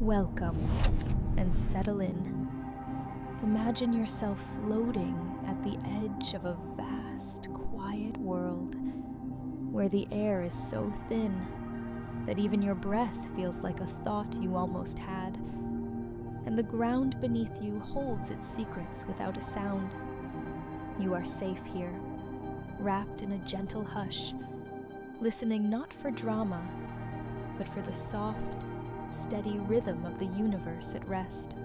Welcome, and settle in. Imagine yourself floating at the edge of a vast, quiet world where the air is so thin that even your breath feels like a thought you almost had, and the ground beneath you holds its secrets without a sound. You are safe here, wrapped in a gentle hush, listening not for drama, but for the soft, steady rhythm of the universe at rest.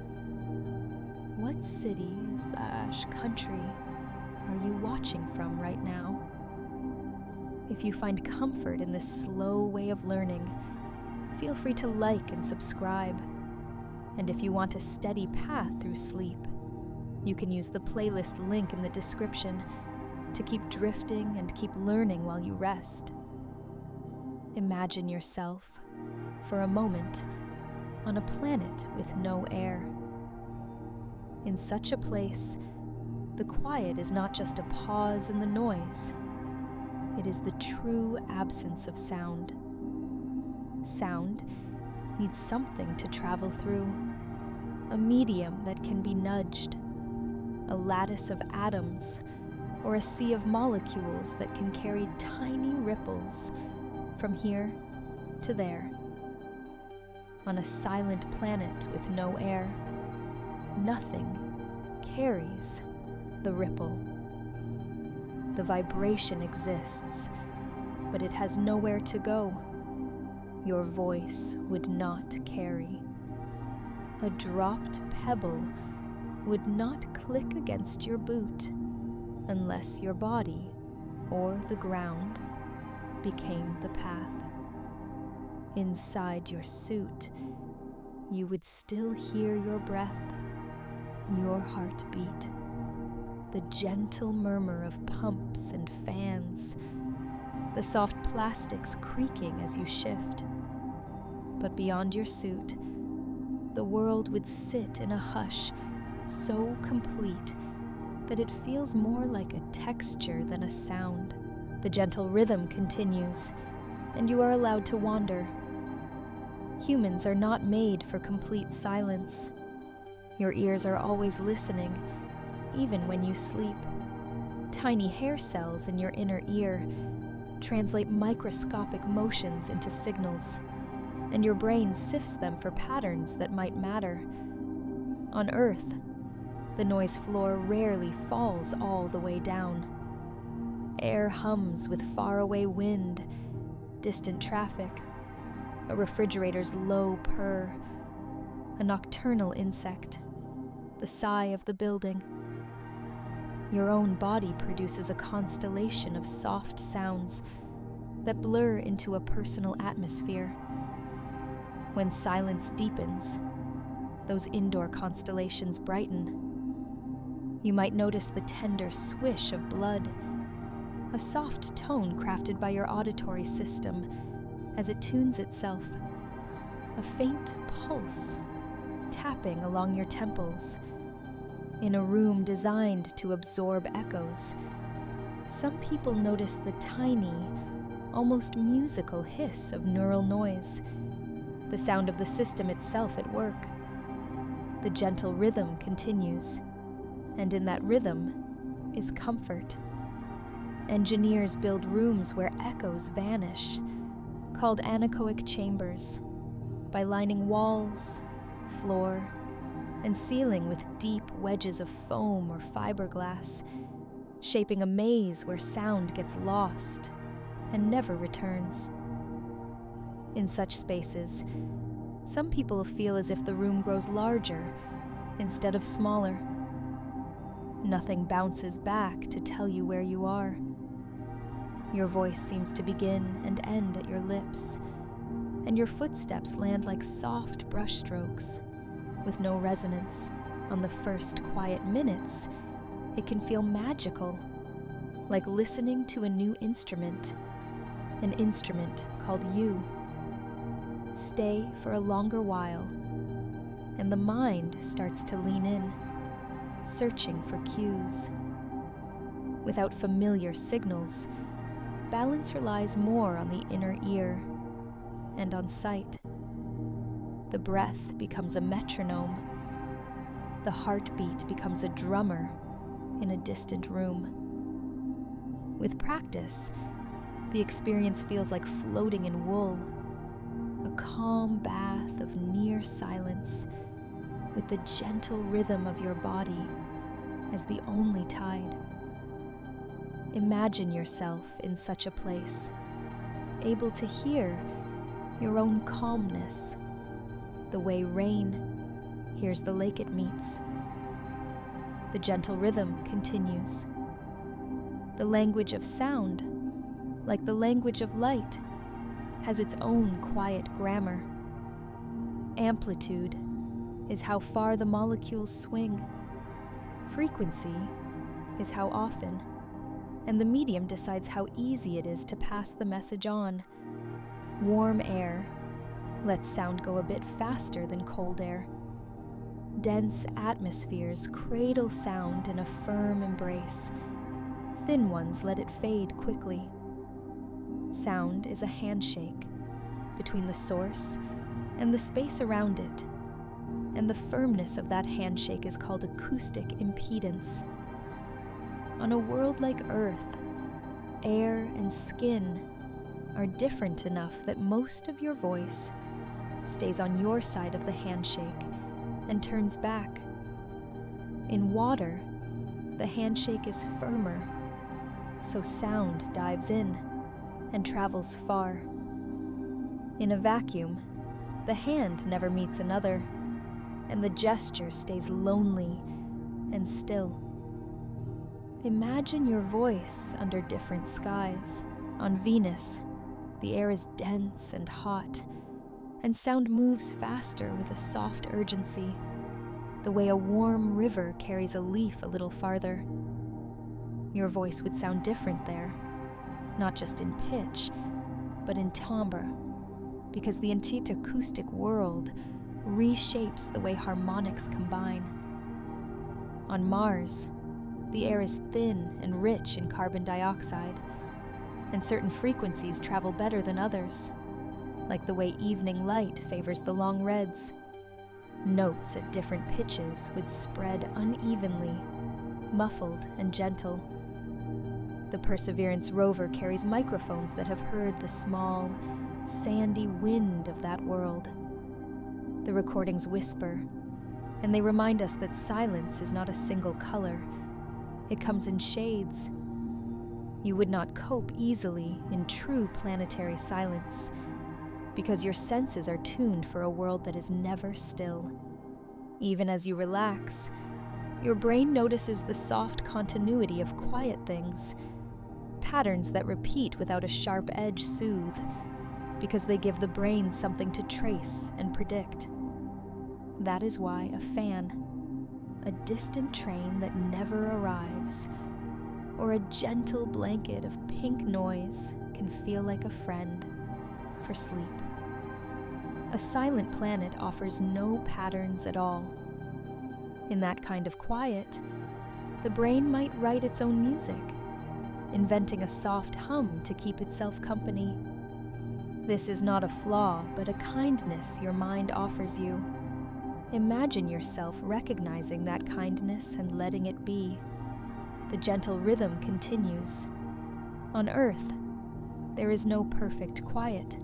What city/country are you watching from right now? If you find comfort in this slow way of learning, feel free to like and subscribe. And if you want a steady path through sleep, you can use the playlist link in the description to keep drifting and keep learning while you rest. Imagine yourself, for a moment, on a planet with no air. In such a place, the quiet is not just a pause in the noise. It is the true absence of sound. Sound needs something to travel through, a medium that can be nudged, a lattice of atoms, or a sea of molecules that can carry tiny ripples from here to there. On a silent planet with no air, nothing carries the ripple. The vibration exists, but it has nowhere to go. Your voice would not carry. A dropped pebble would not click against your boot unless your body or the ground became the path. Inside your suit, you would still hear your breath, your heartbeat, the gentle murmur of pumps and fans, the soft plastics creaking as you shift. But beyond your suit, the world would sit in a hush so complete that it feels more like a texture than a sound. The gentle rhythm continues, and you are allowed to wander. Humans are not made for complete silence. Your ears are always listening, even when you sleep. Tiny hair cells in your inner ear translate microscopic motions into signals, and your brain sifts them for patterns that might matter. On Earth, the noise floor rarely falls all the way down. Air hums with faraway wind, distant traffic, a refrigerator's low purr, a nocturnal insect, the sigh of the building. Your own body produces a constellation of soft sounds that blur into a personal atmosphere. When silence deepens, those indoor constellations brighten. You might notice the tender swish of blood, a soft tone crafted by your auditory system as it tunes itself, a faint pulse tapping along your temples. In a room designed to absorb echoes, some people notice the tiny, almost musical hiss of neural noise, the sound of the system itself at work. The gentle rhythm continues, and in that rhythm is comfort. Engineers build rooms where echoes vanish, called anechoic chambers, by lining walls, floor, and ceiling with deep wedges of foam or fiberglass, shaping a maze where sound gets lost and never returns. In such spaces, some people feel as if the room grows larger instead of smaller. Nothing bounces back to tell you where you are. Your voice seems to begin and end at your lips, and your footsteps land like soft brushstrokes, with no resonance. On the first quiet minutes, it can feel magical, like listening to a new instrument, an instrument called you. Stay for a longer while, and the mind starts to lean in, searching for cues. Without familiar signals, balance relies more on the inner ear and on sight. the breath becomes a metronome. The heartbeat becomes a drummer in a distant room. With practice, the experience feels like floating in wool, a calm bath of near silence, with the gentle rhythm of your body as the only tide. Imagine yourself in such a place, able to hear your own calmness, the way rain hears the lake it meets. The gentle rhythm continues. The language of sound, like the language of light, has its own quiet grammar. Amplitude is how far the molecules swing. Frequency is how often, and the medium decides how easy it is to pass the message on. Warm air lets sound go a bit faster than cold air. Dense atmospheres cradle sound in a firm embrace. Thin ones let it fade quickly. Sound is a handshake between the source and the space around it, and the firmness of that handshake is called acoustic impedance. On a world like Earth, air and skin are different enough that most of your voice stays on your side of the handshake and turns back. In water, the handshake is firmer, so sound dives in and travels far. In a vacuum, the hand never meets another, and the gesture stays lonely and still. Imagine your voice under different skies. On Venus, the air is dense and hot, and sound moves faster with a soft urgency, the way a warm river carries a leaf a little farther. Your voice would sound different there, not just in pitch, but in timbre, because the entire acoustic world reshapes the way harmonics combine. On Mars, the air is thin and rich in carbon dioxide, and certain frequencies travel better than others, like the way evening light favors the long reds. Notes at different pitches would spread unevenly, muffled and gentle. The Perseverance rover carries microphones that have heard the small, sandy wind of that world. The recordings whisper, and they remind us that silence is not a single color. It comes in shades. You would not cope easily in true planetary silence, because your senses are tuned for a world that is never still. Even as you relax, your brain notices the soft continuity of quiet things, patterns that repeat without a sharp edge soothe, because they give the brain something to trace and predict. That is why a fan, a distant train that never arrives, or a gentle blanket of pink noise can feel like a friend for sleep. A silent planet offers no patterns at all. In that kind of quiet, the brain might write its own music, inventing a soft hum to keep itself company. This is not a flaw, but a kindness your mind offers you. Imagine yourself recognizing that kindness and letting it be. The gentle rhythm continues. On Earth, there is no perfect quiet,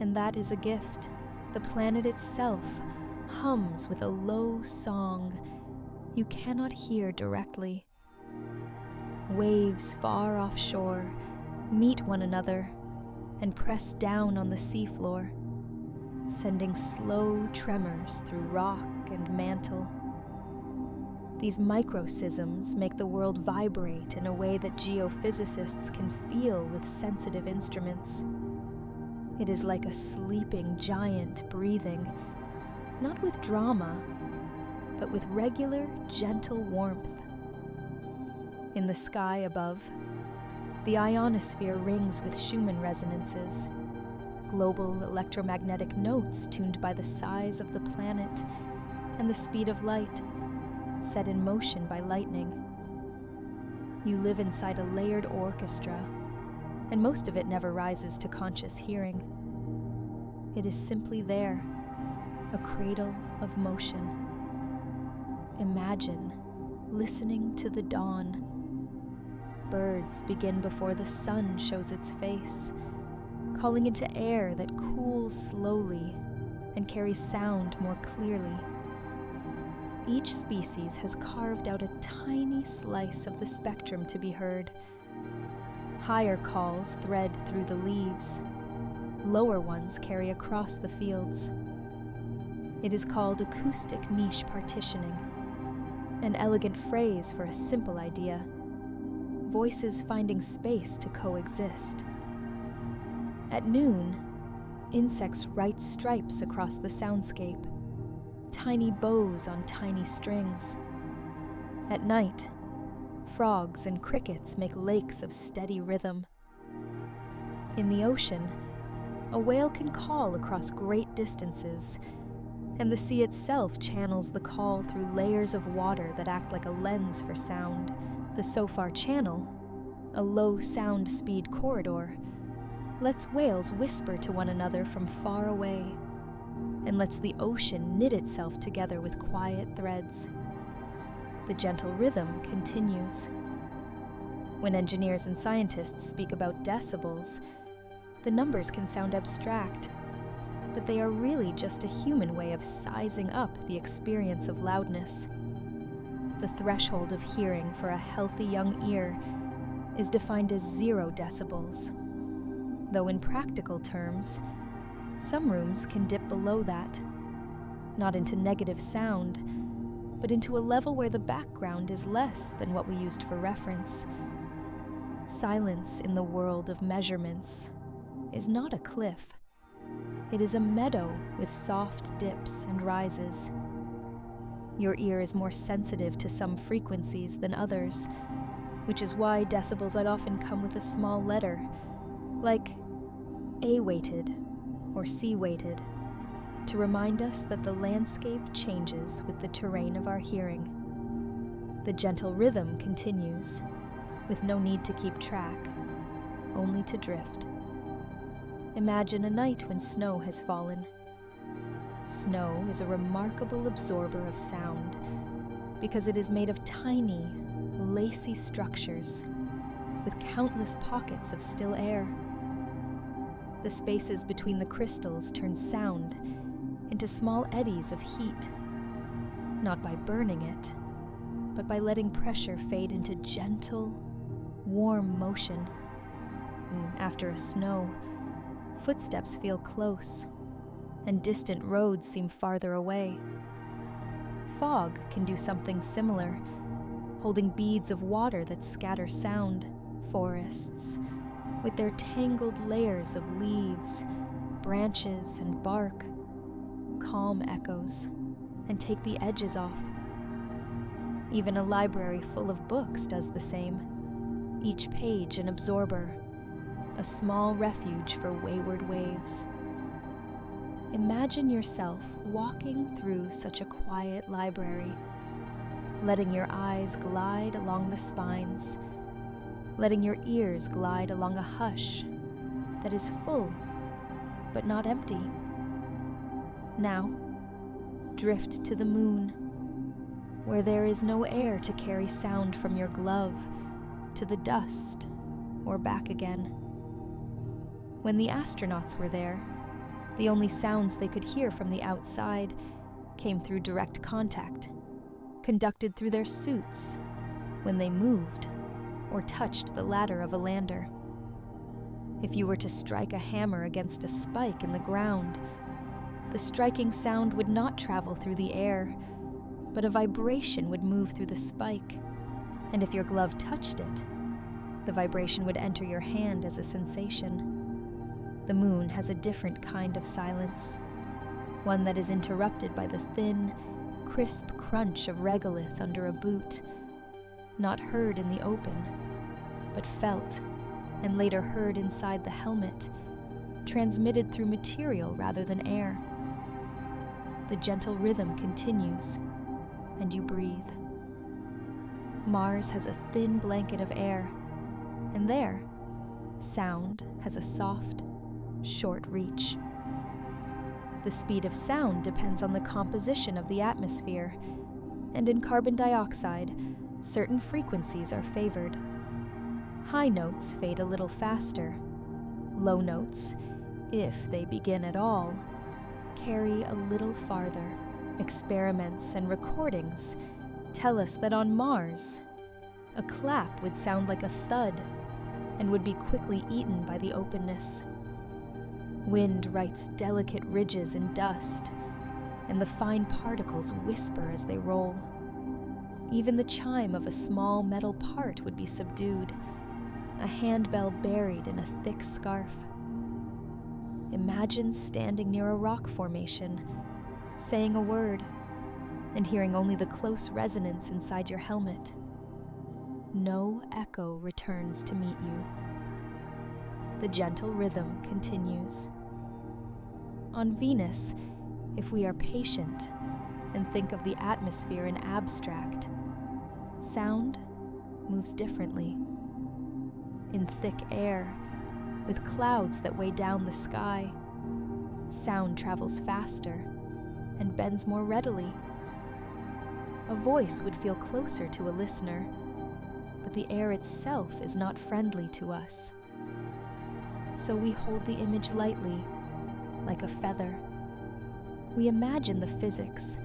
and that is a gift. The planet itself hums with a low song you cannot hear directly. Waves far offshore meet one another and press down on the seafloor, sending slow tremors through rock and mantle. These microsysms make the world vibrate in a way that geophysicists can feel with sensitive instruments. It is like a sleeping giant breathing, not with drama, but with regular, gentle warmth. In the sky above, the ionosphere rings with Schumann resonances, global electromagnetic notes tuned by the size of the planet and the speed of light, set in motion by lightning. You live inside a layered orchestra, and most of it never rises to conscious hearing. It is simply there, a cradle of motion. Imagine listening to the dawn. Birds begin before the sun shows its face, calling into air that cools slowly and carries sound more clearly. Each species has carved out a tiny slice of the spectrum to be heard. Higher calls thread through the leaves. Lower ones carry across the fields. It is called acoustic niche partitioning, an elegant phrase for a simple idea. Voices finding space to coexist. At noon, insects write stripes across the soundscape, tiny bows on tiny strings. At night, frogs and crickets make lakes of steady rhythm. In the ocean, a whale can call across great distances, and the sea itself channels the call through layers of water that act like a lens for sound. The Sofar Channel, a low sound speed corridor, lets whales whisper to one another from far away, and lets the ocean knit itself together with quiet threads. The gentle rhythm continues. When engineers and scientists speak about decibels, the numbers can sound abstract, but they are really just a human way of sizing up the experience of loudness. The threshold of hearing for a healthy young ear is defined as 0 decibels, though in practical terms, some rooms can dip below that, not into negative sound, but into a level where the background is less than what we used for reference. Silence in the world of measurements is not a cliff. It is a meadow with soft dips and rises. Your ear is more sensitive to some frequencies than others, which is why decibels often come with a small letter, like A-weighted or C-weighted, to remind us that the landscape changes with the terrain of our hearing. The gentle rhythm continues, with no need to keep track, only to drift. Imagine a night when snow has fallen. Snow is a remarkable absorber of sound because it is made of tiny, lacy structures with countless pockets of still air. The spaces between the crystals turn sound into small eddies of heat, not by burning it, but by letting pressure fade into gentle, warm motion. After a snow, footsteps feel close, and distant roads seem farther away. Fog can do something similar, holding beads of water that scatter sound. Forests, with their tangled layers of leaves, branches, and bark, calm echoes and take the edges off. Even a library full of books does the same, each page an absorber, a small refuge for wayward waves. Imagine yourself walking through such a quiet library, letting your eyes glide along the spines, letting your ears glide along a hush that is full but not empty. Now, drift to the moon, where there is no air to carry sound from your glove to the dust or back again. When the astronauts were there, the only sounds they could hear from the outside came through direct contact, conducted through their suits when they moved or touched the ladder of a lander. If you were to strike a hammer against a spike in the ground, the striking sound would not travel through the air, but a vibration would move through the spike, and if your glove touched it, the vibration would enter your hand as a sensation. The moon has a different kind of silence, one that is interrupted by the thin, crisp crunch of regolith under a boot, not heard in the open, but felt and later heard inside the helmet, transmitted through material rather than air. The gentle rhythm continues, and you breathe. Mars has a thin blanket of air, and there, sound has a soft, short reach. The speed of sound depends on the composition of the atmosphere, and in carbon dioxide, certain frequencies are favored. High notes fade a little faster. Low notes, if they begin at all, carry a little farther. Experiments and recordings tell us that on Mars, a clap would sound like a thud and would be quickly eaten by the openness. Wind writes delicate ridges in dust, and the fine particles whisper as they roll. Even the chime of a small metal part would be subdued, a handbell buried in a thick scarf. Imagine standing near a rock formation, saying a word, and hearing only the close resonance inside your helmet. No echo returns to meet you. The gentle rhythm continues. On Venus, if we are patient and think of the atmosphere in abstract, sound moves differently. In thick air, with clouds that weigh down the sky, sound travels faster and bends more readily. A voice would feel closer to a listener, but the air itself is not friendly to us. So we hold the image lightly, like a feather. We imagine the physics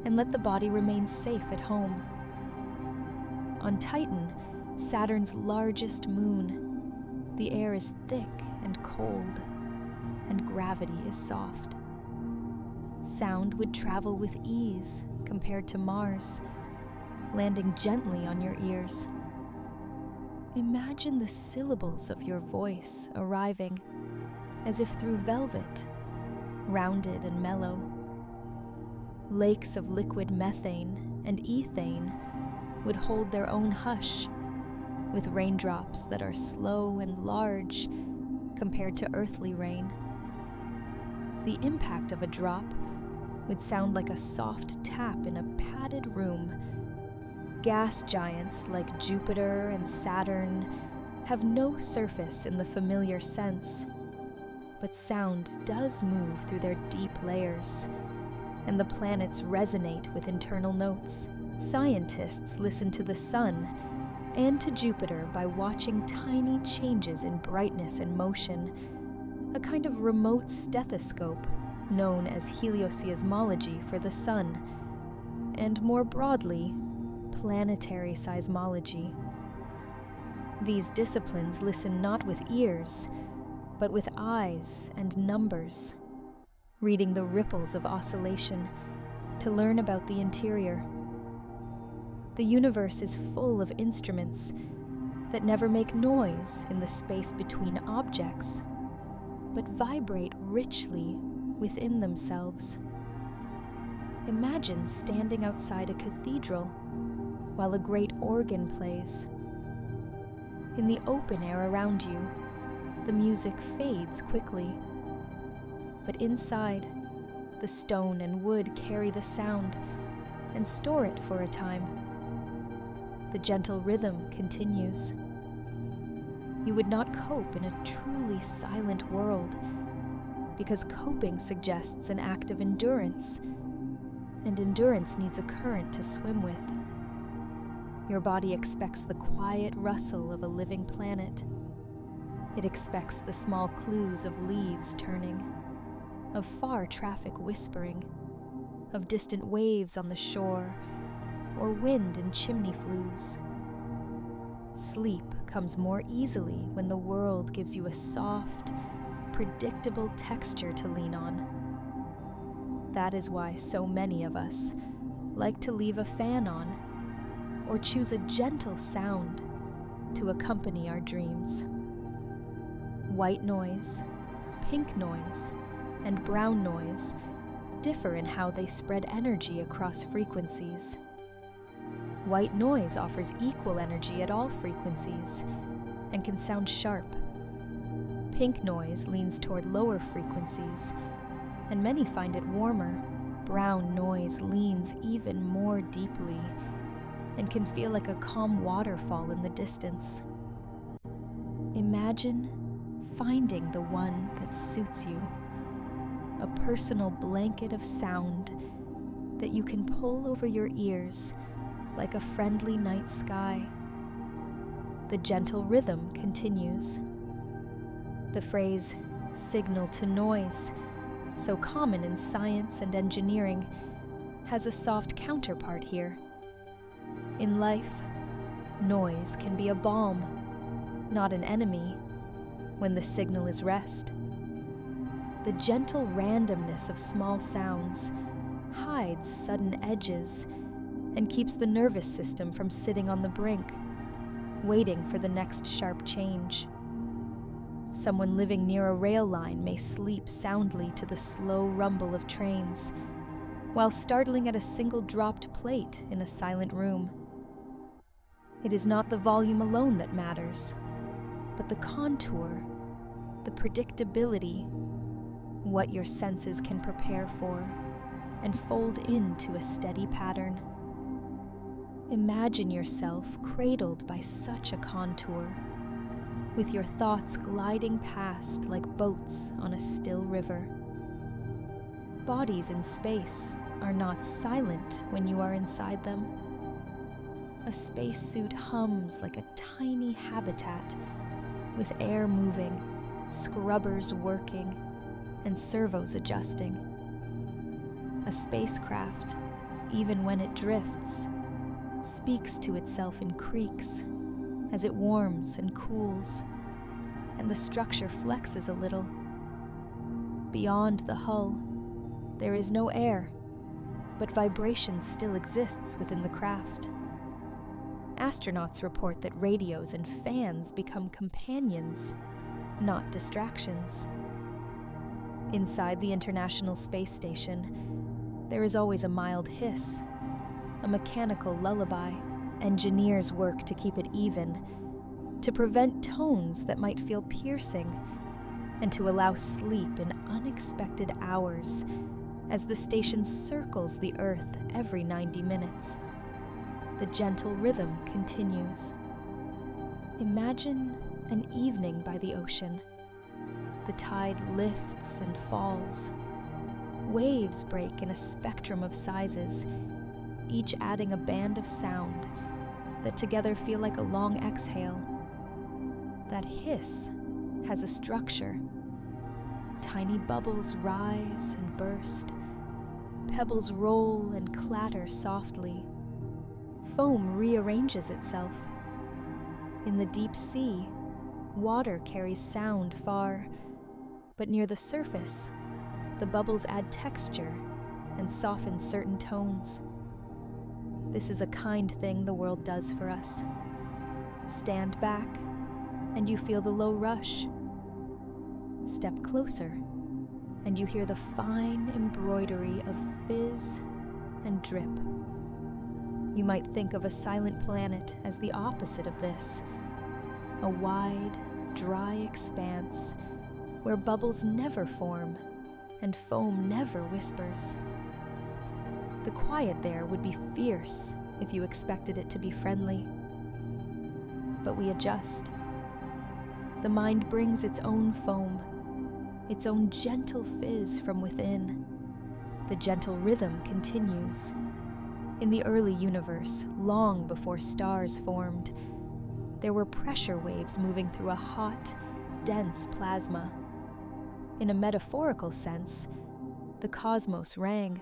and let the body remain safe at home. On Titan, Saturn's largest moon, the air is thick and cold, and gravity is soft. Sound would travel with ease compared to Mars, landing gently on your ears. Imagine the syllables of your voice arriving as if through velvet, rounded and mellow. Lakes of liquid methane and ethane would hold their own hush, with raindrops that are slow and large compared to earthly rain. The impact of a drop would sound like a soft tap in a padded room. Gas giants like Jupiter and Saturn have no surface in the familiar sense, but sound does move through their deep layers, and the planets resonate with internal notes. Scientists listen to the Sun and to Jupiter by watching tiny changes in brightness and motion, a kind of remote stethoscope known as helioseismology for the Sun, and more broadly, planetary seismology. These disciplines listen not with ears, but with eyes and numbers, reading the ripples of oscillation to learn about the interior. The universe is full of instruments that never make noise in the space between objects, but vibrate richly within themselves. Imagine standing outside a cathedral while a great organ plays. In the open air around you, the music fades quickly, but inside, the stone and wood carry the sound and store it for a time. The gentle rhythm continues. You would not cope in a truly silent world, because coping suggests an act of endurance, and endurance needs a current to swim with. Your body expects the quiet rustle of a living planet. It expects the small clues of leaves turning, of far traffic whispering, of distant waves on the shore, or wind in chimney flues. Sleep comes more easily when the world gives you a soft, predictable texture to lean on. That is why so many of us like to leave a fan on, or choose a gentle sound to accompany our dreams. White noise, pink noise, and brown noise differ in how they spread energy across frequencies. White noise offers equal energy at all frequencies and can sound sharp. Pink noise leans toward lower frequencies, and many find it warmer. Brown noise leans even more deeply and can feel like a calm waterfall in the distance. Imagine finding the one that suits you. a personal blanket of sound that you can pull over your ears like a friendly night sky. The gentle rhythm continues. The phrase, signal to noise, so common in science and engineering, has a soft counterpart here. In life, noise can be a balm, not an enemy, when the signal is rest. The gentle randomness of small sounds hides sudden edges and keeps the nervous system from sitting on the brink, waiting for the next sharp change. Someone living near a rail line may sleep soundly to the slow rumble of trains, while startling at a single dropped plate in a silent room. It is not the volume alone that matters, but the contour, the predictability, what your senses can prepare for and fold into a steady pattern. Imagine yourself cradled by such a contour, with your thoughts gliding past like boats on a still river. Bodies in space are not silent when you are inside them. A spacesuit hums like a tiny habitat, with air moving, scrubbers working, and servos adjusting. A spacecraft, even when it drifts, speaks to itself in creaks as it warms and cools, and the structure flexes a little. Beyond the hull, there is no air, but vibration still exists within the craft. Astronauts report that radios and fans become companions, not distractions. Inside the International Space Station, there is always a mild hiss, a mechanical lullaby. Engineers work to keep it even, to prevent tones that might feel piercing, and to allow sleep in unexpected hours as the station circles the Earth every 90 minutes. The gentle rhythm continues. Imagine an evening by the ocean. The tide lifts and falls. Waves break in a spectrum of sizes, each adding a band of sound that together feel like a long exhale. That hiss has a structure. Tiny bubbles rise and burst. Pebbles roll and clatter softly. Foam rearranges itself. In the deep sea, water carries sound far, but near the surface, the bubbles add texture and soften certain tones. This is a kind thing the world does for us. Stand back, and you feel the low rush. Step closer, and you hear the fine embroidery of fizz and drip. You might think of a silent planet as the opposite of this, a wide, dry expanse where bubbles never form and foam never whispers. The quiet there would be fierce if you expected it to be friendly. But we adjust. The mind brings its own foam, its own gentle fizz from within. The gentle rhythm continues. In the early universe, long before stars formed, there were pressure waves moving through a hot, dense plasma. In a metaphorical sense, the cosmos rang,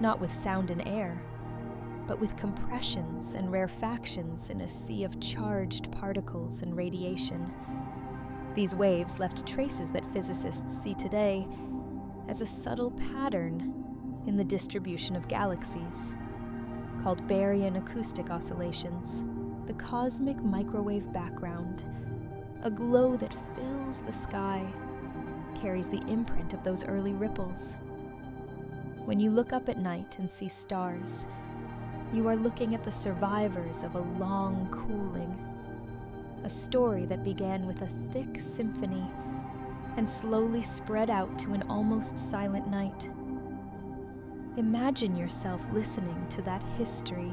not with sound and air, but with compressions and rarefactions in a sea of charged particles and radiation. These waves left traces that physicists see today as a subtle pattern in the distribution of galaxies, called baryon acoustic oscillations, the cosmic microwave background, a glow that fills the sky, carries the imprint of those early ripples. When you look up at night and see stars, you are looking at the survivors of a long cooling, a story that began with a thick symphony and slowly spread out to an almost silent night. Imagine yourself listening to that history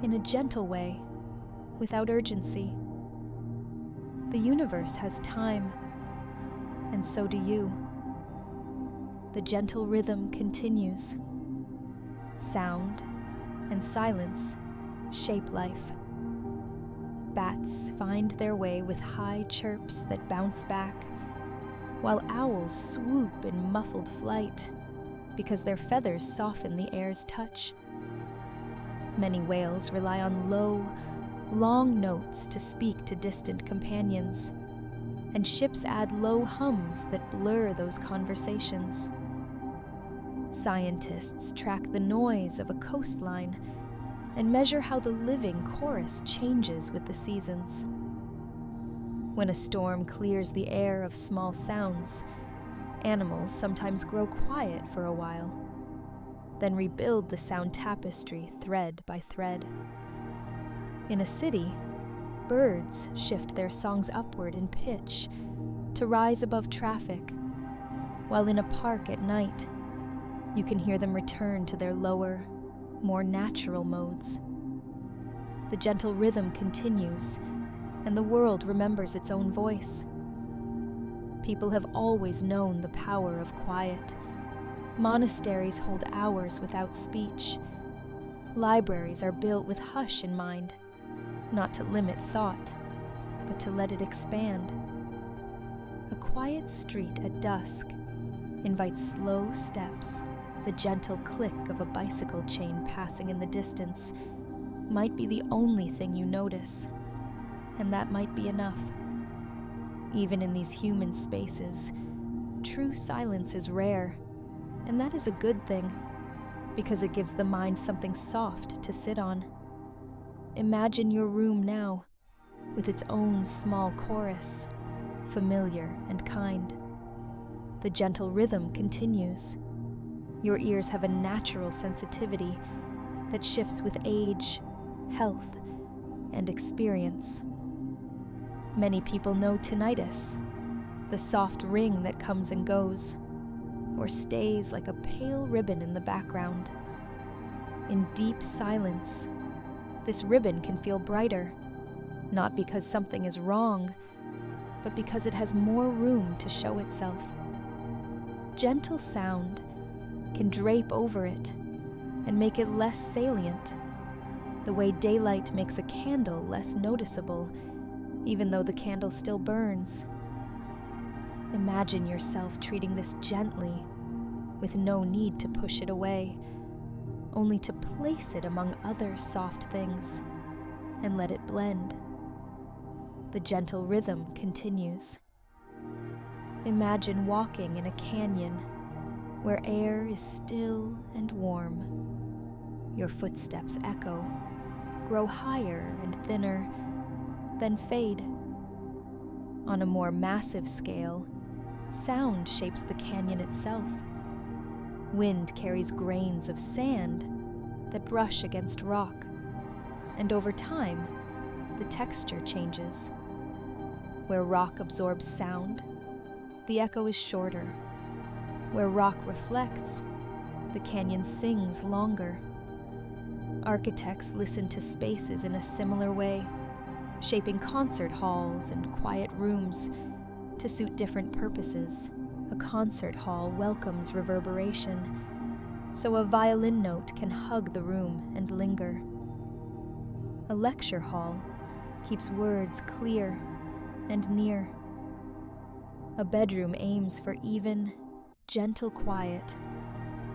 in a gentle way, without urgency. The universe has time, and so do you. the gentle rhythm continues. Sound and silence shape life. Bats find their way with high chirps that bounce back, while owls swoop in muffled flight because their feathers soften the air's touch. Many whales rely on low, long notes to speak to distant companions, and ships add low hums that blur those conversations. Scientists track the noise of a coastline and measure how the living chorus changes with the seasons. When a storm clears the air of small sounds, animals sometimes grow quiet for a while, then rebuild the sound tapestry thread by thread. In a city, birds shift their songs upward in pitch to rise above traffic, while in a park at night, you can hear them return to their lower, more natural modes. The gentle rhythm continues, and the world remembers its own voice. People have always known the power of quiet. Monasteries hold hours without speech. Libraries are built with hush in mind, not to limit thought, but to let it expand. A quiet street at dusk invites slow steps. The gentle click of a bicycle chain passing in the distance might be the only thing you notice, and that might be enough. Even in these human spaces, true silence is rare, and that is a good thing, because it gives the mind something soft to sit on. Imagine your room now, with its own small chorus, familiar and kind. The gentle rhythm continues. Your ears have a natural sensitivity that shifts with age, health, and experience. Many people know tinnitus, the soft ring that comes and goes, or stays like a pale ribbon in the background. In deep silence, this ribbon can feel brighter, not because something is wrong, but because it has more room to show itself. Gentle sound can drape over it and make it less salient, the way daylight makes a candle less noticeable, even though the candle still burns. Imagine yourself treating this gently, with no need to push it away, only to place it among other soft things and let it blend. The gentle rhythm continues. Imagine walking in a canyon where air is still and warm. Your footsteps echo, grow higher and thinner, then fade. On a more massive scale, sound shapes the canyon itself. Wind carries grains of sand that brush against rock, and over time, the texture changes. Where rock absorbs sound, the echo is shorter. Where rock reflects, the canyon sings longer. Architects listen to spaces in a similar way, shaping concert halls and quiet rooms to suit different purposes. A concert hall welcomes reverberation, so a violin note can hug the room and linger. A lecture hall keeps words clear and near. A bedroom aims for even, gentle quiet,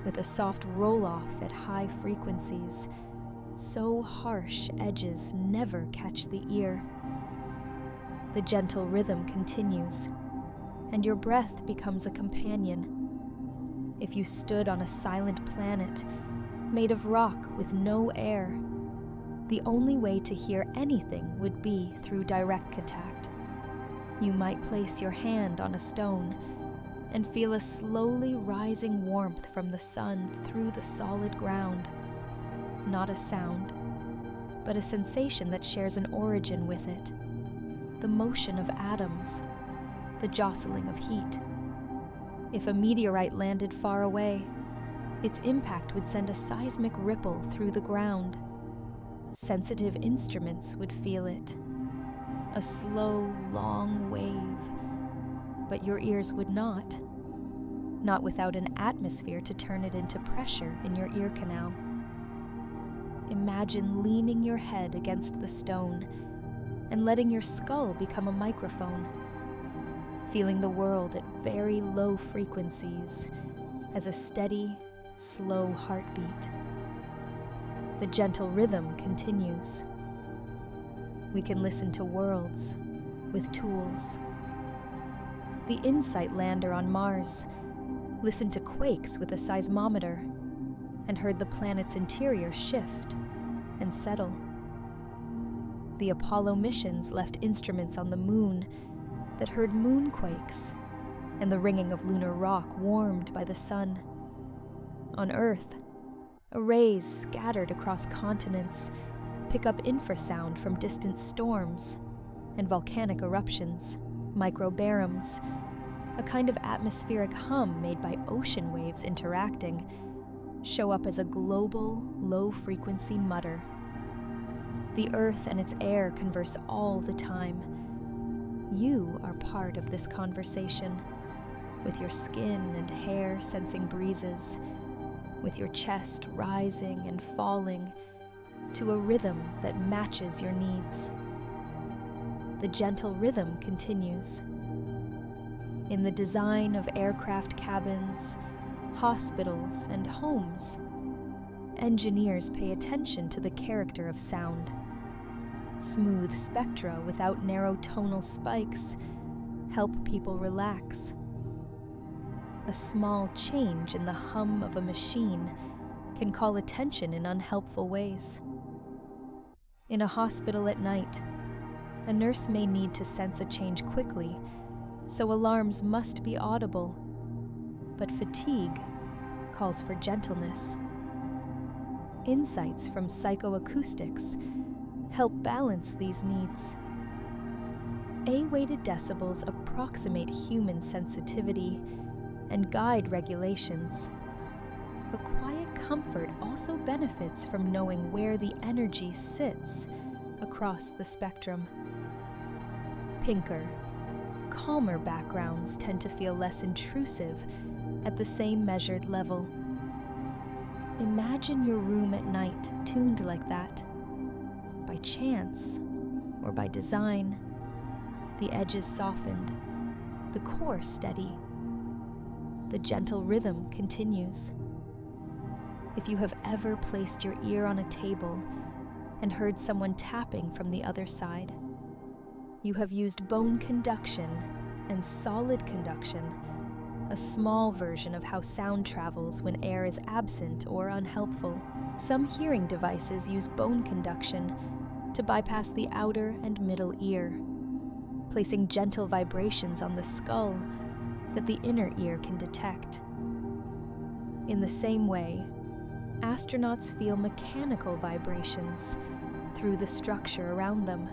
with a soft roll-off at high frequencies, so harsh edges never catch the ear. The gentle rhythm continues, and your breath becomes a companion. If you stood on a silent planet, made of rock with no air, the only way to hear anything would be through direct contact. You might place your hand on a stone and feel a slowly rising warmth from the sun through the solid ground. Not a sound, but a sensation that shares an origin with it. The motion of atoms, the jostling of heat. If a meteorite landed far away, its impact would send a seismic ripple through the ground. Sensitive instruments would feel it. A slow, long wave, but your ears would not. not without an atmosphere to turn it into pressure in your ear canal. Imagine leaning your head against the stone and letting your skull become a microphone, feeling the world at very low frequencies as a steady, slow heartbeat. The gentle rhythm continues. We can listen to worlds with tools. The InSight lander on Mars listened to quakes with a seismometer and heard the planet's interior shift and settle. The Apollo missions left instruments on the moon that heard moonquakes and the ringing of lunar rock warmed by the sun. On Earth, arrays scattered across continents pick up infrasound from distant storms and volcanic eruptions, microbaroms, a kind of atmospheric hum made by ocean waves interacting, show up as a global, low-frequency mutter. The earth and its air converse all the time. You are part of this conversation, with your skin and hair sensing breezes, with your chest rising and falling to a rhythm that matches your needs. The gentle rhythm continues. In the design of aircraft cabins, hospitals, and homes, engineers pay attention to the character of sound. Smooth spectra without narrow tonal spikes help people relax. A small change in the hum of a machine can call attention in unhelpful ways. In a hospital at night, a nurse may need to sense a change quickly, so alarms must be audible. But fatigue calls for gentleness. Insights from psychoacoustics help balance these needs. A-weighted decibels approximate human sensitivity and guide regulations. But quiet comfort also benefits from knowing where the energy sits across the spectrum. Pinker, calmer backgrounds tend to feel less intrusive at the same measured level. Imagine your room at night tuned like that. By chance, or by design, the edges softened, the core steady. The gentle rhythm continues. If you have ever placed your ear on a table and heard someone tapping from the other side, you have used bone conduction and solid conduction, a small version of how sound travels when air is absent or unhelpful. Some hearing devices use bone conduction to bypass the outer and middle ear, placing gentle vibrations on the skull that the inner ear can detect. In the same way, astronauts feel mechanical vibrations through the structure around them.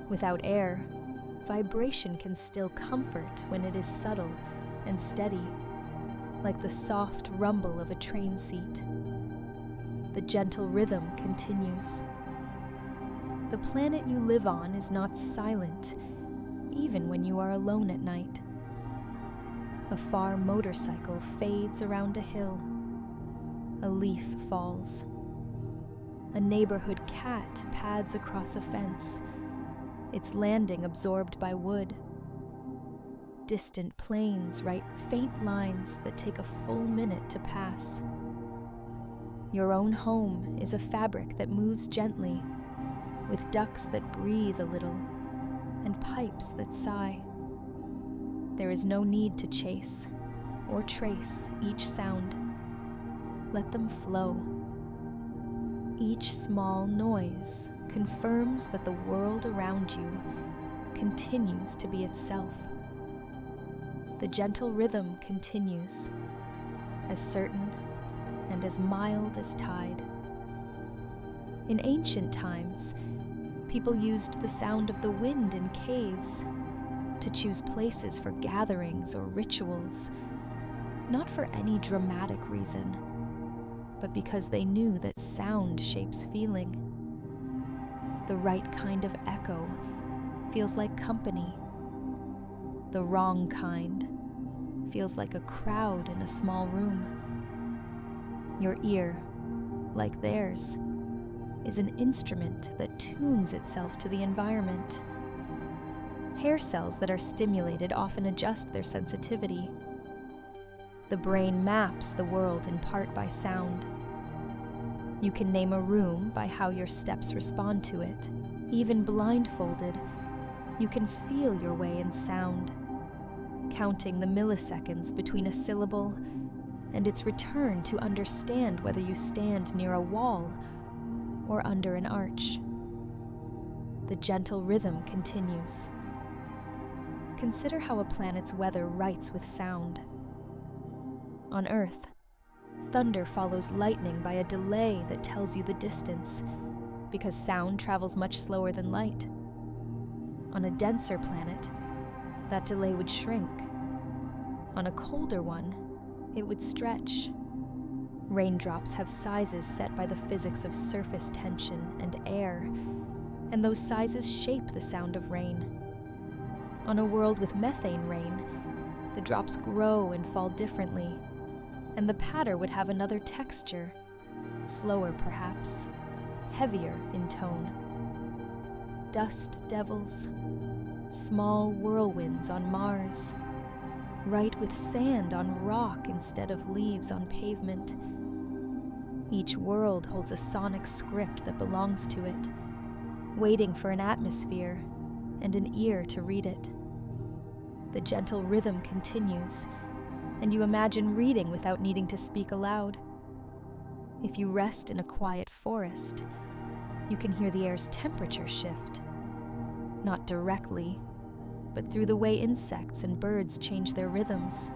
Without air, vibration can still comfort when it is subtle and steady, like the soft rumble of a train seat. The gentle rhythm continues. The planet you live on is not silent, even when you are alone at night. A far motorcycle fades around a hill. A leaf falls. A neighborhood cat pads across a fence, its landing absorbed by wood. Distant planes write faint lines that take a full minute to pass. Your own home is a fabric that moves gently, with ducts that breathe a little, and pipes that sigh. There is no need to chase or trace each sound. Let them flow. Each small noise confirms that the world around you continues to be itself. The gentle rhythm continues, as certain and as mild as tide. In ancient times, people used the sound of the wind in caves to choose places for gatherings or rituals, not for any dramatic reason, but because they knew that sound shapes feeling. The right kind of echo feels like company. The wrong kind feels like a crowd in a small room. Your ear, like theirs, is an instrument that tunes itself to the environment. Hair cells that are stimulated often adjust their sensitivity. The brain maps the world in part by sound. You can name a room by how your steps respond to it. Even blindfolded, you can feel your way in sound, counting the milliseconds between a syllable and its return to understand whether you stand near a wall or under an arch. The gentle rhythm continues. Consider how a planet's weather writes with sound. On Earth, thunder follows lightning by a delay that tells you the distance, because sound travels much slower than light. On a denser planet, that delay would shrink. On a colder one, it would stretch. Raindrops have sizes set by the physics of surface tension and air, and those sizes shape the sound of rain. On a world with methane rain, the drops grow and fall differently, and the patter would have another texture, slower perhaps, heavier in tone. Dust devils, small whirlwinds on Mars, write with sand on rock instead of leaves on pavement. Each world holds a sonic script that belongs to it, waiting for an atmosphere and an ear to read it. The gentle rhythm continues, and you imagine reading without needing to speak aloud. If you rest in a quiet forest, you can hear the air's temperature shift, not directly, but through the way insects and birds change their rhythms.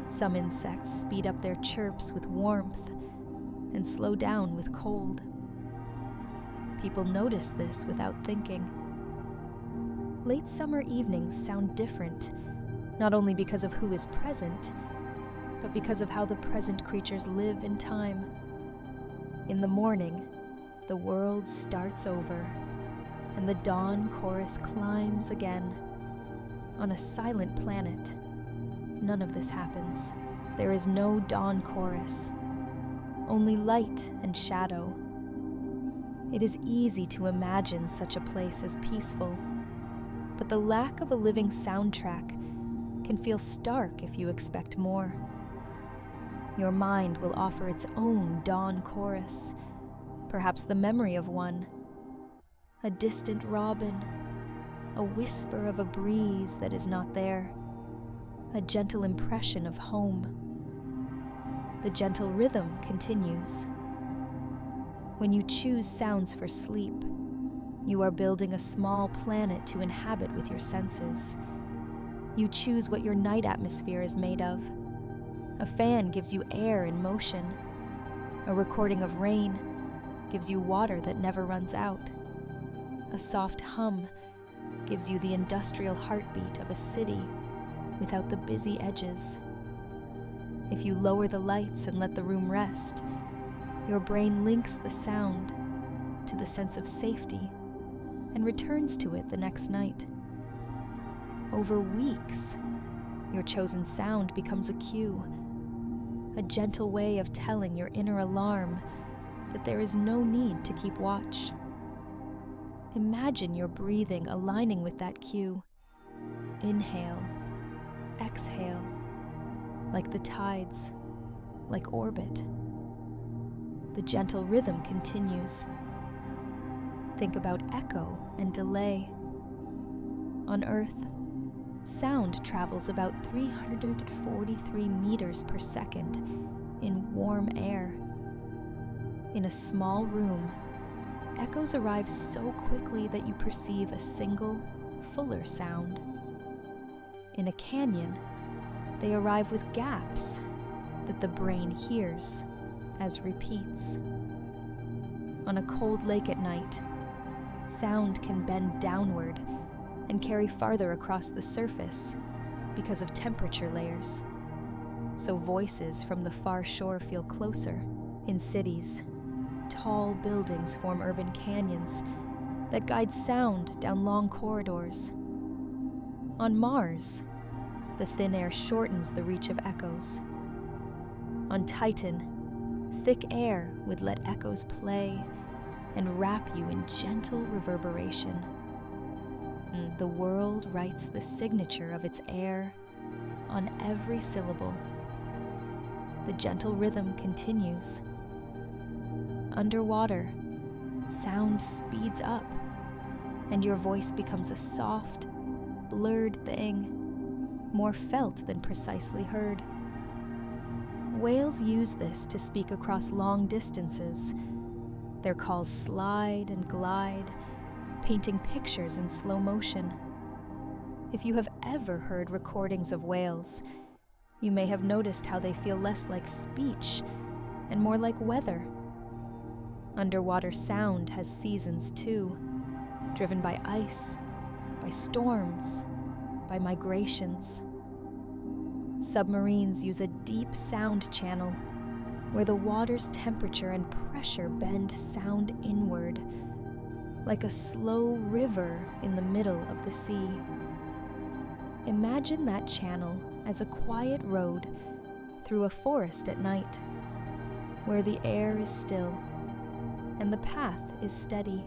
Some insects speed up their chirps with warmth and slow down with cold. People notice this without thinking. Late summer evenings sound different, not only because of who is present, but because of how the present creatures live in time. In the morning, the world starts over, and the dawn chorus climbs again. On a silent planet, none of this happens. There is no dawn chorus, only light and shadow. It is easy to imagine such a place as peaceful, but the lack of a living soundtrack can feel stark if you expect more. Your mind will offer its own dawn chorus, perhaps the memory of one, a distant robin, a whisper of a breeze that is not there, a gentle impression of home. The gentle rhythm continues. When you choose sounds for sleep, you are building a small planet to inhabit with your senses. You choose what your night atmosphere is made of. A fan gives you air in motion. A recording of rain gives you water that never runs out. A soft hum gives you the industrial heartbeat of a city without the busy edges. If you lower the lights and let the room rest, your brain links the sound to the sense of safety and returns to it the next night. Over weeks, your chosen sound becomes a cue, a gentle way of telling your inner alarm that there is no need to keep watch. Imagine your breathing aligning with that cue. Inhale, exhale, like the tides, like orbit. The gentle rhythm continues. Think about echo and delay. On Earth, sound travels about 343 meters per second in warm air. In a small room, echoes arrive so quickly that you perceive a single, fuller sound. In a canyon, they arrive with gaps that the brain hears as repeats. On a cold lake at night, sound can bend downward and carry farther across the surface because of temperature layers. So voices from the far shore feel closer. In cities, tall buildings form urban canyons that guide sound down long corridors. On Mars, the thin air shortens the reach of echoes. On Titan, thick air would let echoes play and wrap you in gentle reverberation. The world writes the signature of its air on every syllable. The gentle rhythm continues. Underwater, sound speeds up, and your voice becomes a soft, blurred thing, more felt than precisely heard. Whales use this to speak across long distances. Their calls slide and glide, painting pictures in slow motion. If you have ever heard recordings of whales, you may have noticed how they feel less like speech and more like weather. Underwater sound has seasons too, driven by ice, by storms, by migrations. Submarines use a deep sound channel where the water's temperature and pressure bend sound inward, like a slow river in the middle of the sea. Imagine that channel as a quiet road through a forest at night, where the air is still and the path is steady.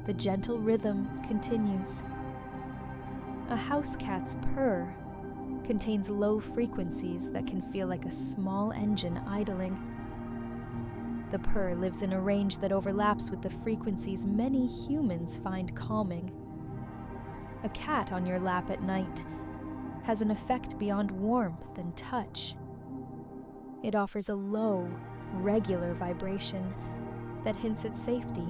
The gentle rhythm continues. A house cat's purr contains low frequencies that can feel like a small engine idling. The purr lives in a range that overlaps with the frequencies many humans find calming. A cat on your lap at night has an effect beyond warmth and touch. It offers a low, regular vibration that hints at safety.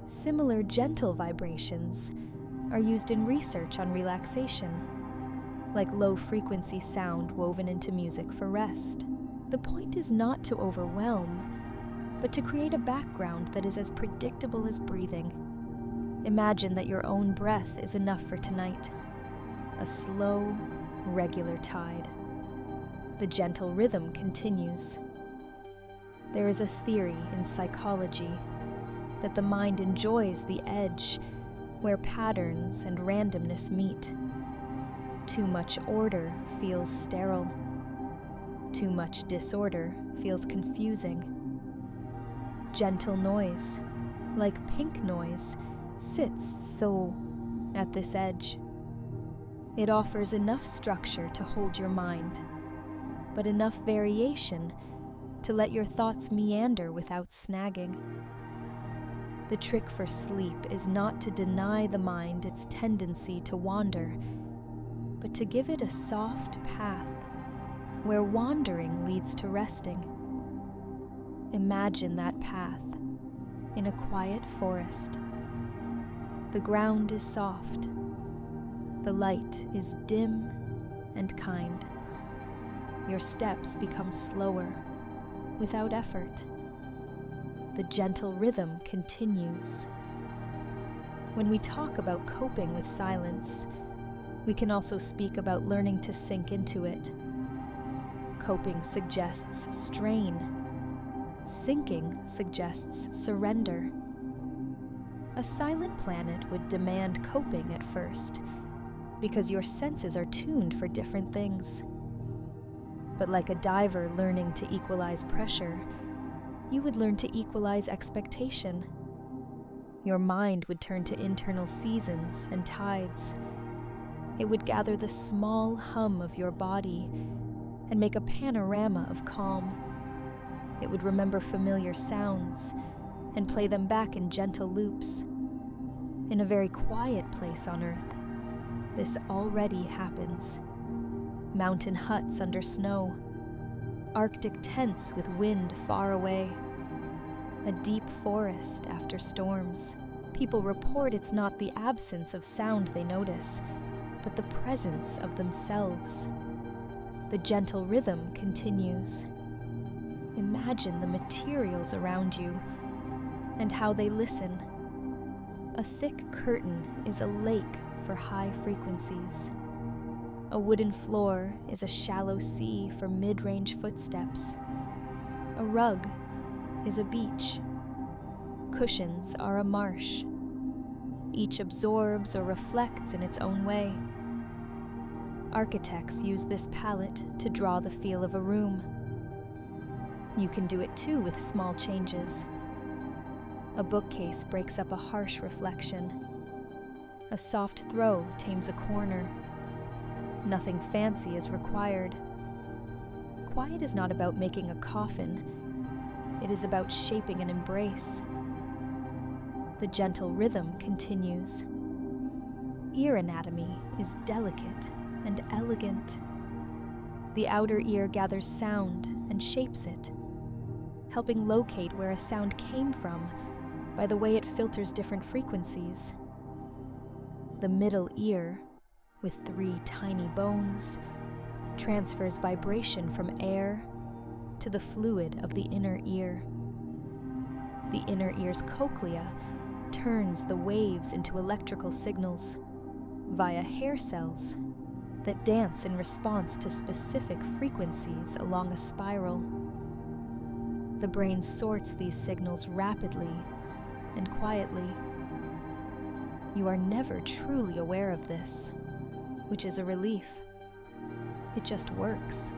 Similar gentle vibrations are used in research on relaxation, like low-frequency sound woven into music for rest. The point is not to overwhelm, but to create a background that is as predictable as breathing. Imagine that your own breath is enough for tonight, a slow, regular tide. The gentle rhythm continues. There is a theory in psychology that the mind enjoys the edge where patterns and randomness meet. Too much order feels sterile. Too much disorder feels confusing. Gentle noise, like pink noise, sits so at this edge. It offers enough structure to hold your mind, but enough variation to let your thoughts meander without snagging. The trick for sleep is not to deny the mind its tendency to wander, but to give it a soft path where wandering leads to resting. Imagine that path in a quiet forest. The ground is soft. The light is dim and kind. Your steps become slower, without effort. The gentle rhythm continues. When we talk about coping with silence, we can also speak about learning to sink into it. Coping suggests strain. Sinking suggests surrender. A silent planet would demand coping at first, because your senses are tuned for different things. But like a diver learning to equalize pressure, you would learn to equalize expectation. Your mind would turn to internal seasons and tides. It would gather the small hum of your body and make a panorama of calm. It would remember familiar sounds and play them back in gentle loops. In a very quiet place on Earth, this already happens. Mountain huts under snow, Arctic tents with wind far away, a deep forest after storms. People report it's not the absence of sound they notice, but the presence of themselves. The gentle rhythm continues. Imagine the materials around you and how they listen. A thick curtain is a lake for high frequencies. A wooden floor is a shallow sea for mid-range footsteps. A rug is a beach. Cushions are a marsh. Each absorbs or reflects in its own way. Architects use this palette to draw the feel of a room. You can do it too with small changes. A bookcase breaks up a harsh reflection. A soft throw tames a corner. Nothing fancy is required. Quiet is not about making a coffin. It is about shaping an embrace. The gentle rhythm continues. Ear anatomy is delicate and elegant. The outer ear gathers sound and shapes it, helping locate where a sound came from by the way it filters different frequencies. The middle ear, with 3 tiny bones, transfers vibration from air to the fluid of the inner ear. The inner ear's cochlea turns the waves into electrical signals via hair cells that dance in response to specific frequencies along a spiral. The brain sorts these signals rapidly and quietly. You are never truly aware of this, which is a relief. It just works.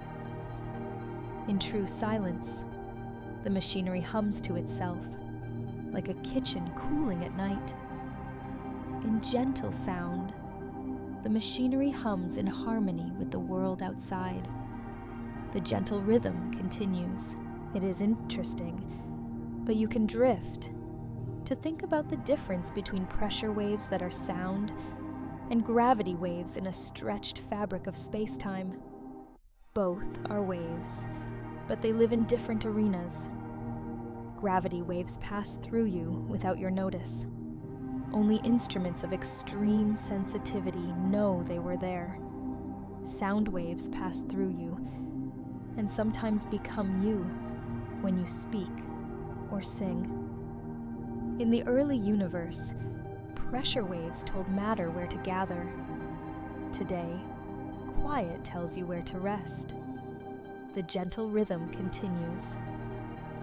In true silence, the machinery hums to itself, like a kitchen cooling at night. In gentle sound, the machinery hums in harmony with the world outside. The gentle rhythm continues. It is interesting, but you can drift to think about the difference between pressure waves that are sound and gravity waves in a stretched fabric of space-time. Both are waves, but they live in different arenas. Gravity waves pass through you without your notice. Only instruments of extreme sensitivity know they were there. Sound waves pass through you and sometimes become you when you speak or sing. In the early universe, pressure waves told matter where to gather. Today, quiet tells you where to rest. The gentle rhythm continues.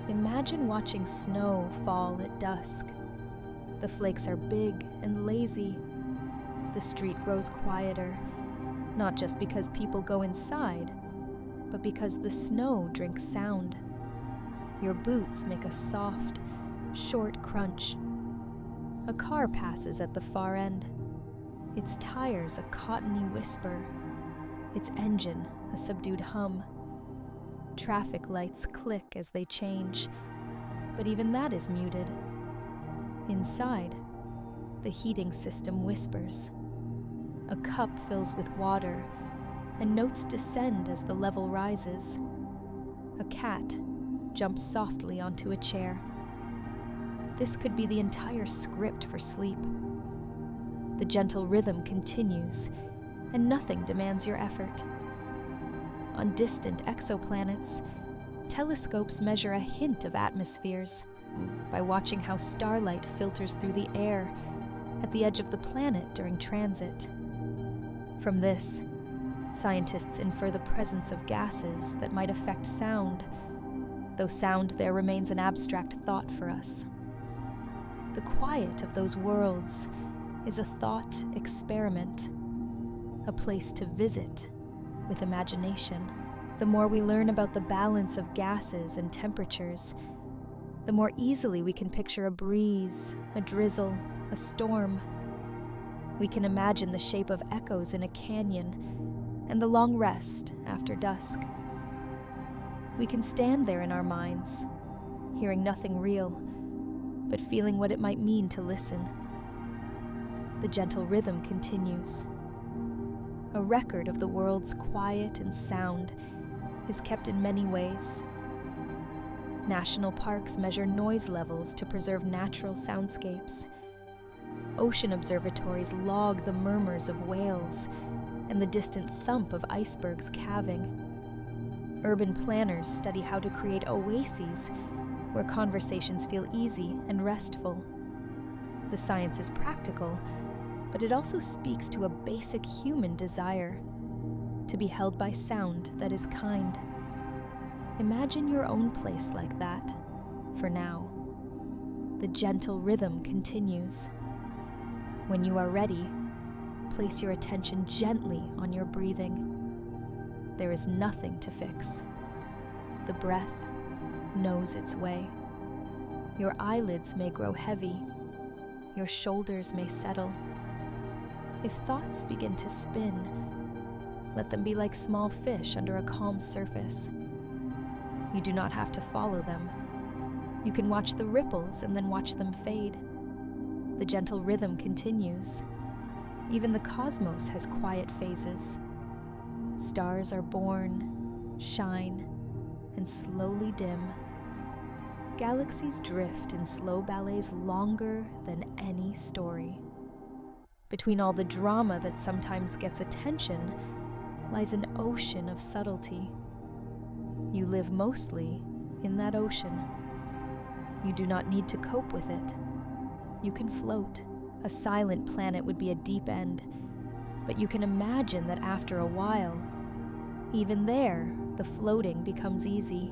Imagine watching snow fall at dusk. The flakes are big and lazy. The street grows quieter, not just because people go inside, but because the snow drinks sound. Your boots make a soft, short crunch. A car passes at the far end. Its tires a cottony whisper. Its engine a subdued hum. Traffic lights click as they change, but even that is muted. Inside, the heating system whispers. A cup fills with water, and notes descend as the level rises. A cat jumps softly onto a chair. This could be the entire script for sleep. The gentle rhythm continues, and nothing demands your effort. On distant exoplanets, telescopes measure a hint of atmospheres by watching how starlight filters through the air at the edge of the planet during transit. From this, scientists infer the presence of gases that might affect sound, though sound there remains an abstract thought for us. The quiet of those worlds is a thought experiment, a place to visit with imagination. The more we learn about the balance of gases and temperatures, the more easily we can picture a breeze, a drizzle, a storm. We can imagine the shape of echoes in a canyon and the long rest after dusk. We can stand there in our minds, hearing nothing real, but feeling what it might mean to listen. The gentle rhythm continues. A record of the world's quiet and sound is kept in many ways. National parks measure noise levels to preserve natural soundscapes. Ocean observatories log the murmurs of whales and the distant thump of icebergs calving. Urban planners study how to create oases where conversations feel easy and restful. The science is practical, but it also speaks to a basic human desire to be held by sound that is kind. Imagine your own place like that, for now. The gentle rhythm continues. When you are ready, place your attention gently on your breathing. There is nothing to fix. The breath knows its way. Your eyelids may grow heavy. Your shoulders may settle. If thoughts begin to spin, let them be like small fish under a calm surface. You do not have to follow them. You can watch the ripples and then watch them fade. The gentle rhythm continues. Even the cosmos has quiet phases. Stars are born, shine, and slowly dim. Galaxies drift in slow ballets longer than any story. Between all the drama that sometimes gets attention lies an ocean of subtlety. You live mostly in that ocean. You do not need to cope with it. You can float. A silent planet would be a deep end, but you can imagine that after a while, even there, the floating becomes easy.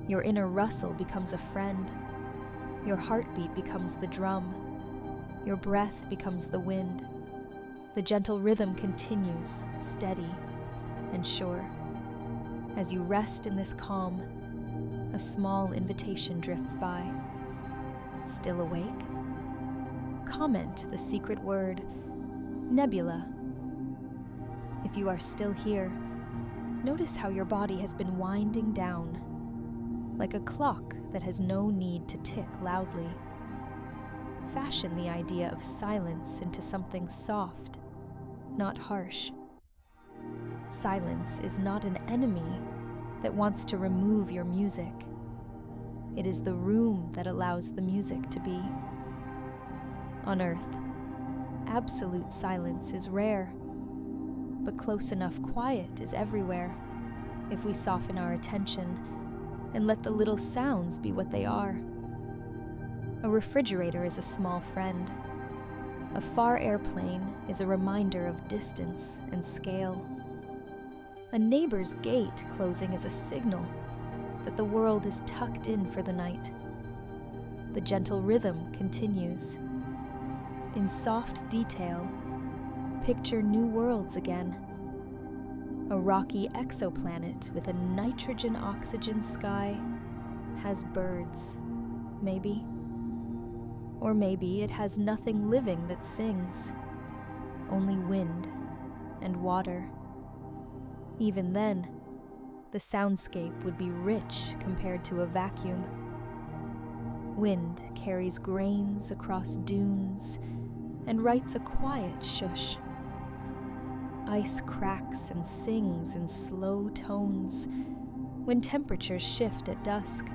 Your inner rustle becomes a friend. Your heartbeat becomes the drum. Your breath becomes the wind. The gentle rhythm continues, steady and sure. As you rest in this calm, a small invitation drifts by. Still awake? Comment the secret word, nebula. If you are still here, notice how your body has been winding down, like a clock that has no need to tick loudly. Fashion the idea of silence into something soft, not harsh. Silence is not an enemy that wants to remove your music. It is the room that allows the music to be. On Earth, absolute silence is rare, but close enough quiet is everywhere if we soften our attention and let the little sounds be what they are. A refrigerator is a small friend. A far airplane is a reminder of distance and scale. A neighbor's gate closing is a signal that the world is tucked in for the night. The gentle rhythm continues. In soft detail, picture new worlds again. A rocky exoplanet with a nitrogen-oxygen sky has birds, maybe. Or maybe it has nothing living that sings, only wind and water. Even then, the soundscape would be rich compared to a vacuum. Wind carries grains across dunes and writes a quiet shush. Ice cracks and sings in slow tones when temperatures shift at dusk.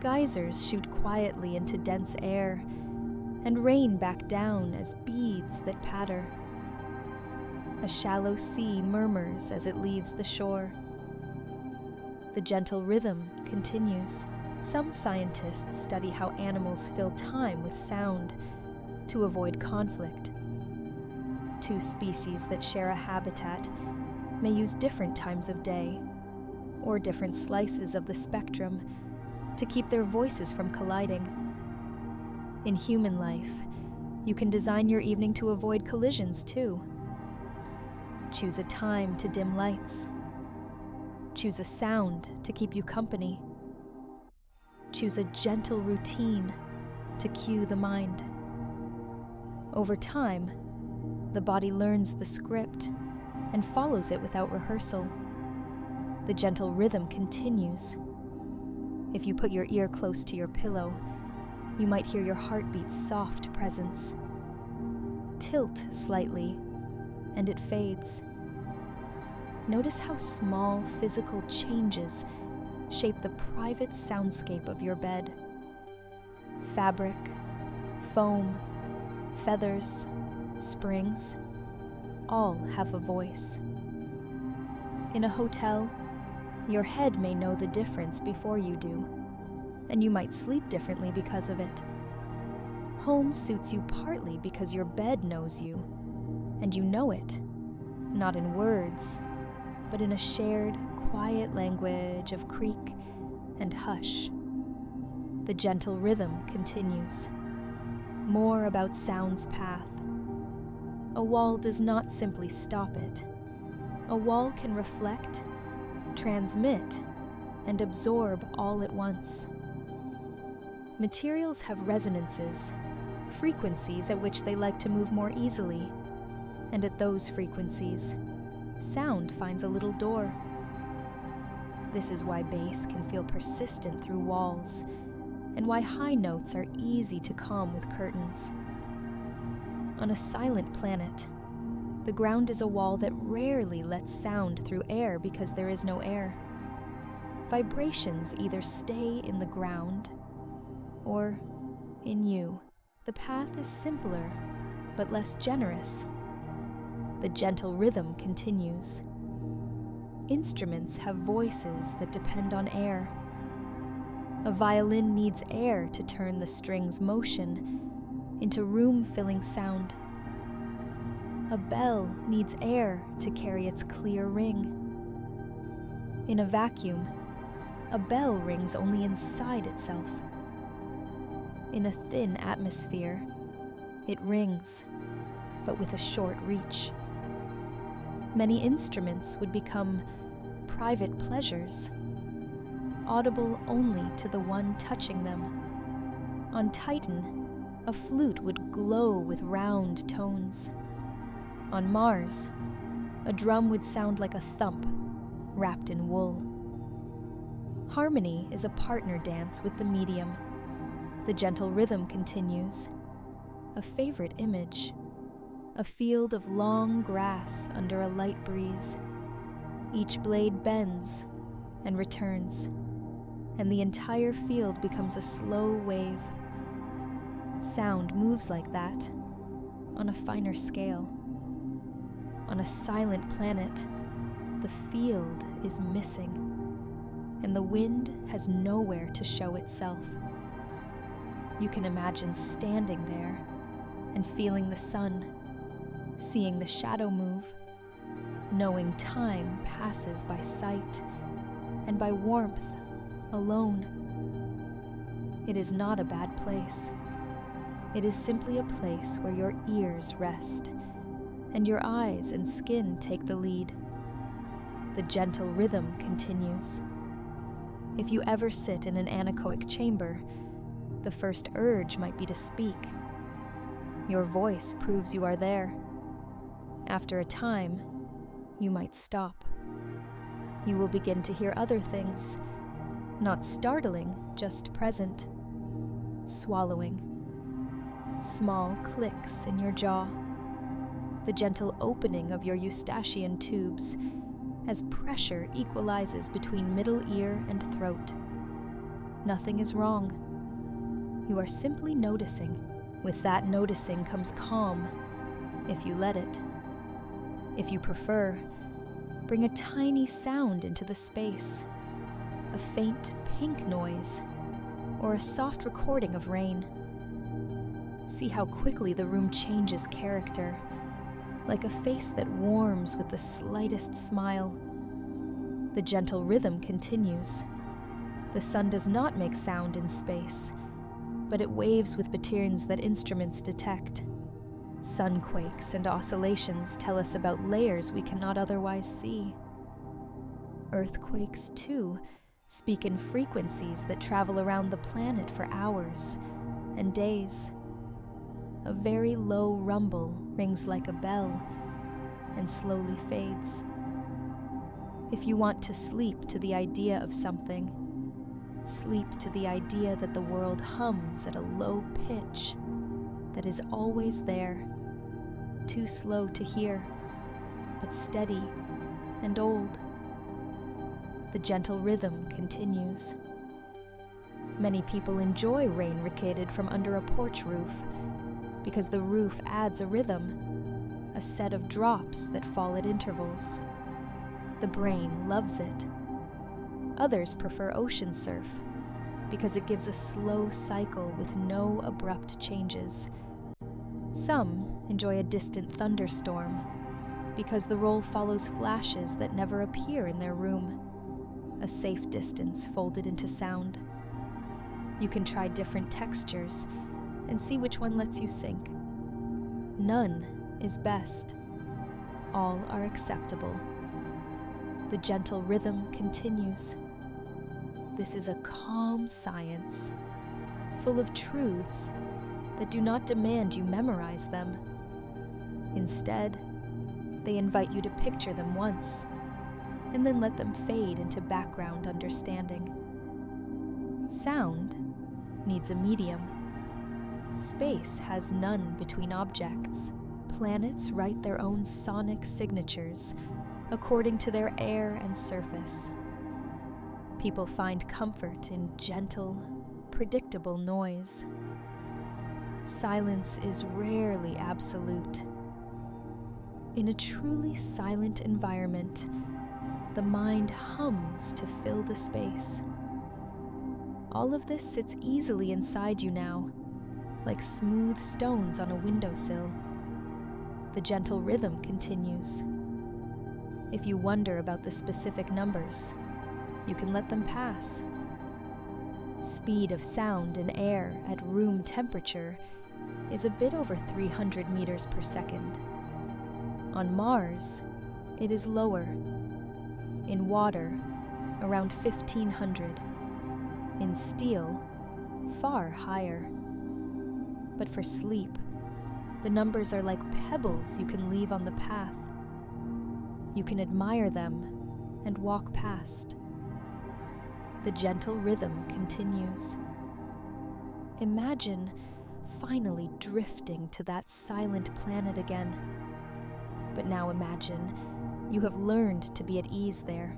Geysers shoot quietly into dense air and rain back down as beads that patter. A shallow sea murmurs as it leaves the shore. The gentle rhythm continues. Some scientists study how animals fill time with sound to avoid conflict. Two species that share a habitat may use different times of day or different slices of the spectrum to keep their voices from colliding. In human life, you can design your evening to avoid collisions too. Choose a time to dim lights. Choose a sound to keep you company. Choose a gentle routine to cue the mind. Over time, the body learns the script and follows it without rehearsal. The gentle rhythm continues. If you put your ear close to your pillow, you might hear your heartbeat's soft presence. Tilt slightly, and it fades. Notice how small physical changes shape the private soundscape of your bed. Fabric, foam, feathers, springs, all have a voice. In a hotel, your head may know the difference before you do, and you might sleep differently because of it. Home suits you partly because your bed knows you, and you know it, not in words, but in a shared, quiet language of creak and hush. The gentle rhythm continues. More about sound's path. a wall does not simply stop it. A wall can reflect, transmit, and absorb all at once. Materials have resonances, frequencies at which they like to move more easily, and at those frequencies, sound finds a little door. This is why bass can feel persistent through walls, and why high notes are easy to calm with curtains. On a silent planet, the ground is a wall that rarely lets sound through air because there is no air. Vibrations either stay in the ground or in you. The path is simpler, but less generous. The gentle rhythm continues. Instruments have voices that depend on air. A violin needs air to turn the strings' motion into room-filling sound. A bell needs air to carry its clear ring. In a vacuum, a bell rings only inside itself. In a thin atmosphere, it rings, but with a short reach. Many instruments would become private pleasures, audible only to the one touching them. On Titan, a flute would glow with round tones. On Mars, a drum would sound like a thump, wrapped in wool. Harmony is a partner dance with the medium. The gentle rhythm continues. A favorite image. A field of long grass under a light breeze. Each blade bends and returns, and the entire field becomes a slow wave. Sound moves like that, on a finer scale. On a silent planet, the field is missing, and the wind has nowhere to show itself. You can imagine standing there and feeling the sun, seeing the shadow move, knowing time passes by sight and by warmth alone. It is not a bad place. It is simply a place where your ears rest and your eyes and skin take the lead. The gentle rhythm continues. If you ever sit in an anechoic chamber, the first urge might be to speak. Your voice proves you are there. After a time, you might stop. You will begin to hear other things, not startling, just present. Swallowing. Small clicks in your jaw. The gentle opening of your eustachian tubes as pressure equalizes between middle ear and throat. Nothing is wrong. You are simply noticing. With that noticing comes calm, if you let it. If you prefer, bring a tiny sound into the space, a faint pink noise, or a soft recording of rain. See how quickly the room changes character, like a face that warms with the slightest smile. The gentle rhythm continues. The sun does not make sound in space, but it waves with patterns that instruments detect. Sunquakes and oscillations tell us about layers we cannot otherwise see. Earthquakes, too, speak in frequencies that travel around the planet for hours and days. A very low rumble rings like a bell and slowly fades. If you want to sleep to the idea of something, sleep to the idea that the world hums at a low pitch that is always there, too slow to hear, but steady and old. The gentle rhythm continues. Many people enjoy rain ricated from under a porch roof because the roof adds a rhythm, a set of drops that fall at intervals. The brain loves it. Others prefer ocean surf because it gives a slow cycle with no abrupt changes. Some enjoy a distant thunderstorm because the roll follows flashes that never appear in their room, a safe distance folded into sound. You can try different textures and see which one lets you sink. None is best. All are acceptable. The gentle rhythm continues. This is a calm science, full of truths that do not demand you memorize them. Instead, they invite you to picture them once, and then let them fade into background understanding. Sound needs a medium. Space has none between objects. Planets write their own sonic signatures according to their air and surface. People find comfort in gentle, predictable noise. Silence is rarely absolute. In a truly silent environment, the mind hums to fill the space. All of this sits easily inside you now, like smooth stones on a windowsill. The gentle rhythm continues. If you wonder about the specific numbers, you can let them pass. Speed of sound and air at room temperature is a bit over 300 meters per second. On Mars, it is lower. In water, around 1,500. In steel, far higher. But for sleep, the numbers are like pebbles you can leave on the path. You can admire them and walk past. The gentle rhythm continues. Imagine finally drifting to that silent planet again. But now imagine you have learned to be at ease there.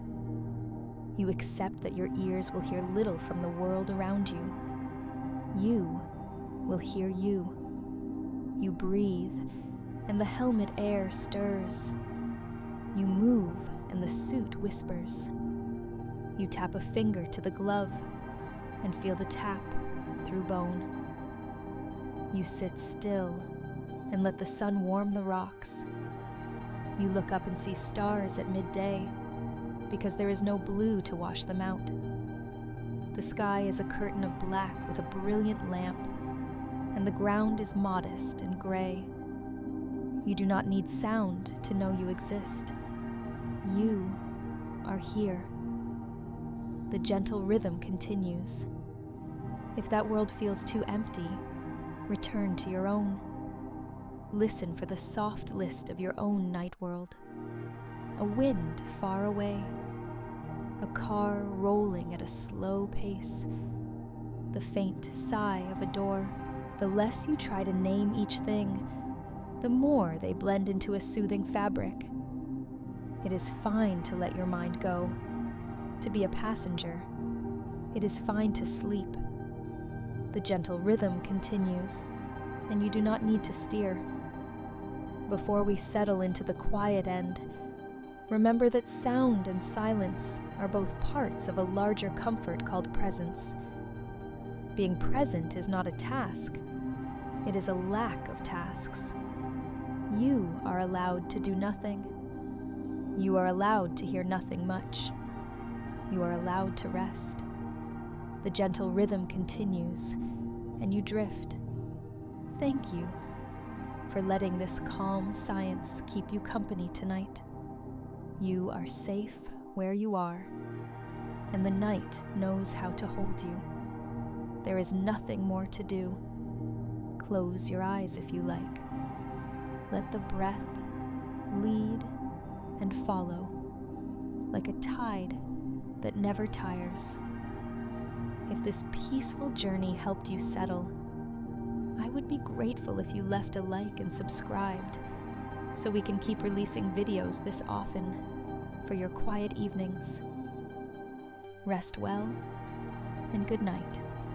You accept that your ears will hear little from the world around you. You will hear you. You breathe, and the helmet air stirs. You move, and the suit whispers. You tap a finger to the glove, and feel the tap through bone. You sit still, and let the sun warm the rocks. You look up and see stars at midday, because there is no blue to wash them out. The sky is a curtain of black with a brilliant lamp, and the ground is modest and gray. You do not need sound to know you exist. You are here. The gentle rhythm continues. If that world feels too empty, return to your own. Listen for the soft list of your own night world. A wind far away. A car rolling at a slow pace. The faint sigh of a door. The less you try to name each thing, the more they blend into a soothing fabric. It is fine to let your mind go, to be a passenger. It is fine to sleep. The gentle rhythm continues, and you do not need to steer. Before we settle into the quiet end, remember that sound and silence are both parts of a larger comfort called presence. Being present is not a task. It is a lack of tasks. You are allowed to do nothing. You are allowed to hear nothing much. You are allowed to rest. The gentle rhythm continues, and you drift. Thank you for letting this calm science keep you company tonight. You are safe where you are, and the night knows how to hold you. There is nothing more to do. Close your eyes if you like. Let the breath lead and follow, like a tide that never tires. If this peaceful journey helped you settle, I would be grateful if you left a like and subscribed, so we can keep releasing videos this often for your quiet evenings. Rest well, and good night.